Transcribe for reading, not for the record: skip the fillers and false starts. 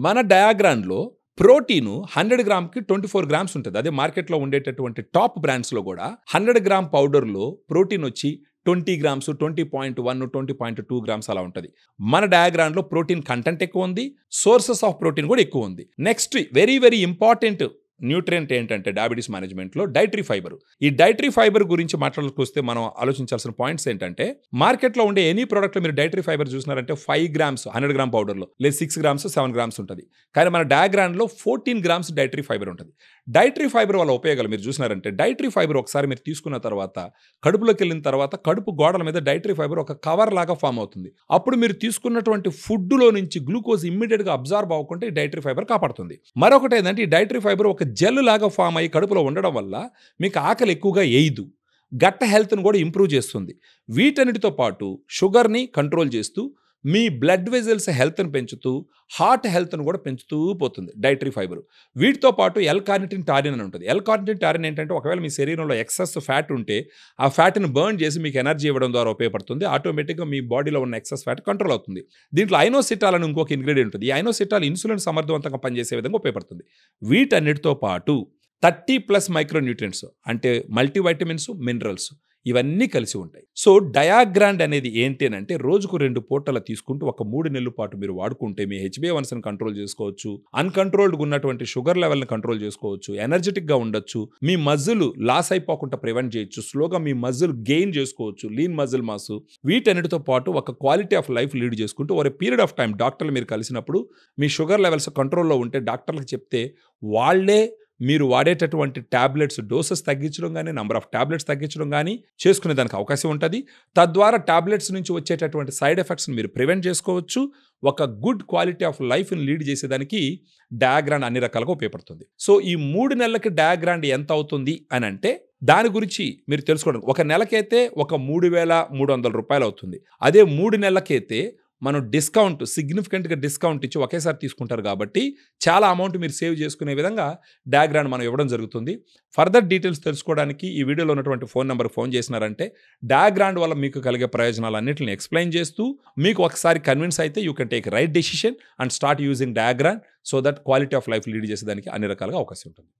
మన డయాగ్రామ్లో protein 100 గ్రామ్కి 24 grams ఉంటుంది. అదే మార్కెట్లో ఉండేటటువంటి టాప్ బ్రాండ్స్లో కూడా 100 గ్రామ్ పౌడర్లో ప్రోటీన్ వచ్చి 20 గ్రామ్స్, 20.1, 20.2 గ్రామ్స్ అలా ఉంటుంది. మన డయాగ్రామ్లో ప్రోటీన్ కంటెంట్ ఎక్కువ ఉంది, సోర్సెస్ ఆఫ్ ప్రోటీన్ కూడా ఎక్కువ ఉంది. Next very very important nutrient ఏంటంటే డయాబెటీస్ మేనేజ్మెంట్లో డైటరీ ఫైబర్. ఈ డైటరీ ఫైబర్ గురించి మాట్లాడుకొస్తే మనం ఆలోచించాల్సిన పాయింట్స్ ఏంటంటే, మార్కెట్లో ఉండే ఎనీ ప్రోడక్ట్లో మీరు డైటరీ ఫైబర్ చూసినారంటే 5 గ్రామ్స్ 100 గ్రామ్ పౌడర్లో, లేదా 6 గ్రామ్స్ 7 గ్రామ్స్ ఉంటుంది. కానీ మన డయాగ్రామ్లో 14 గ్రామ్స్ డైటరీ ఫైబర్ ఉంటుంది. డైటరీ ఫైబర్ వల్ల ఉపయోగాలు మీరు చూసినారంటే, డైటరీ ఫైబర్ ఒకసారి మీరు తీసుకున్న తర్వాత కడుపులోకి వెళ్ళిన తర్వాత కడుపు గోడల మీద డైటరీ ఫైబర్ ఒక కవర్ లాగా ఫామ్ అవుతుంది. అప్పుడు మీరు తీసుకున్నటువంటి ఫుడ్లో నుంచి గ్లూకోజ్ ఇమ్మీడియట్గా అబ్జార్బ్ అవ్వకుంటే ఈ డైటరీ ఫైబర్ కాపాడుతుంది. మరొకటి ఏంటంటే, ఈ డైటరీ ఫైబర్ ఒక జెల్ లాగా ఫామ్ అయ్యి కడుపులో ఉండడం వల్ల మీకు ఆకలి ఎక్కువగా వేయదు, గట్ హెల్త్ను కూడా ఇంప్రూవ్ చేస్తుంది. వీటన్నిటితో పాటు షుగర్ని కంట్రోల్ చేస్తూ, మీ బ్లడ్ వెజల్స్ హెల్త్ని పెంచుతూ, హార్ట్ హెల్త్ను కూడా పెంచుతూ పోతుంది డైటరీ ఫైబర్. వీటితో పాటు ఎల్ కార్నిటిన్ టారిన్ అని ఉంటుంది. ఎల్ కార్నిటిన్ టారిన్ ఏంటంటే, ఒకవేళ మీ శరీరంలో ఎక్సెస్ ఫ్యాట్ ఉంటే ఆ ఫ్యాట్ని బర్న్ చేసి మీకు ఎనర్జీ ఇవ్వడం ద్వారా ఉపయోగపడుతుంది. ఆటోమేటిక్గా మీ బాడీలో ఉన్న ఎక్సెస్ ఫ్యాట్ కంట్రోల్ అవుతుంది. దీంట్లో ఐనోసిటాల్ అని ఇంకొక ఇంగ్రీడియంట్ ఉంటుంది. ఈ ఐనోసిటాల్ ఇన్సులిన్ సమర్థవంతంగా పనిచేసే విధంగా ఉపయోగపడుతుంది. వీటన్నిటితో పాటు 30+ మైక్రోన్యూట్రియంట్స్ అంటే మల్టీవైటమిన్స్, మినరల్స్ ఇవన్నీ కలిసి ఉంటాయి. సో డయాగ్రాండ్ అనేది ఏంటి అని అంటే, రోజుకు 2 పూటలు తీసుకుంటూ ఒక 3 నెలల పాటు మీరు వాడుకుంటే మీ HbA1cని కంట్రోల్ చేసుకోవచ్చు, అన్కంట్రోల్డ్గా ఉన్నటువంటి షుగర్ లెవెల్ని కంట్రోల్ చేసుకోవచ్చు, ఎనర్జెటిక్గా ఉండొచ్చు, మీ మజిల్ లాస్ అయిపోకుండా ప్రివెంట్ చేయొచ్చు, స్లోగా మీ మజిల్ గెయిన్ చేసుకోవచ్చు, లీన్ మజిల్ మాస్. వీటన్నిటితో పాటు ఒక క్వాలిటీ ఆఫ్ లైఫ్ లీడ్ చేసుకుంటూ ఓవర్ పీరియడ్ ఆఫ్ టైం డాక్టర్లు మీరు కలిసినప్పుడు మీ షుగర్ లెవెల్స్ కంట్రోల్లో ఉంటే డాక్టర్లకు చెప్తే వాళ్ళే మీరు వాడేటటువంటి ట్యాబ్లెట్స్ డోసెస్ తగ్గించడం కానీ, నెంబర్ ఆఫ్ ట్యాబ్లెట్స్ తగ్గించడం కానీ చేసుకునే దానికి అవకాశం ఉంటుంది. తద్వారా ట్యాబ్లెట్స్ నుంచి వచ్చేటటువంటి సైడ్ ఎఫెక్ట్స్ని మీరు ప్రివెంట్ చేసుకోవచ్చు. ఒక గుడ్ క్వాలిటీ ఆఫ్ లైఫ్ని లీడ్ చేసేదానికి డయాగ్రాండ్ అన్ని రకాలుగా ఉపయోగపడుతుంది. సో ఈ 3 నెలలకి డయాగ్రాండ్ ఎంత అవుతుంది అని అంటే, దాని గురించి మీరు తెలుసుకోవడం, ఒక నెలకైతే ఒక 3,300 రూపాయలు అవుతుంది. అదే 3 నెలలకైతే మనం డిస్కౌంట్ సిగ్నిఫికెంట్గా డిస్కౌంట్ ఇచ్చి ఒకేసారి తీసుకుంటారు కాబట్టి చాలా అమౌంట్ మీరు సేవ్ చేసుకునే విధంగా డయాగ్రామ్ మనం ఇవ్వడం జరుగుతుంది. ఫర్దర్ డీటెయిల్స్ తెలుసుకోవడానికి ఈ వీడియోలో ఉన్నటువంటి ఫోన్ నెంబర్కి ఫోన్ చేసినారంటే డయాగ్రామ్ వల్ల మీకు కలిగే ప్రయోజనాలన్నింటిని ఎక్స్ప్లెయిన్ చేస్తూ, మీకు ఒకసారి కన్విన్స్ అయితే you can take right decision and start using diagram so that quality of life lead చేసేదానికి అన్ని రకాలుగా అవకాశం ఉంటుంది.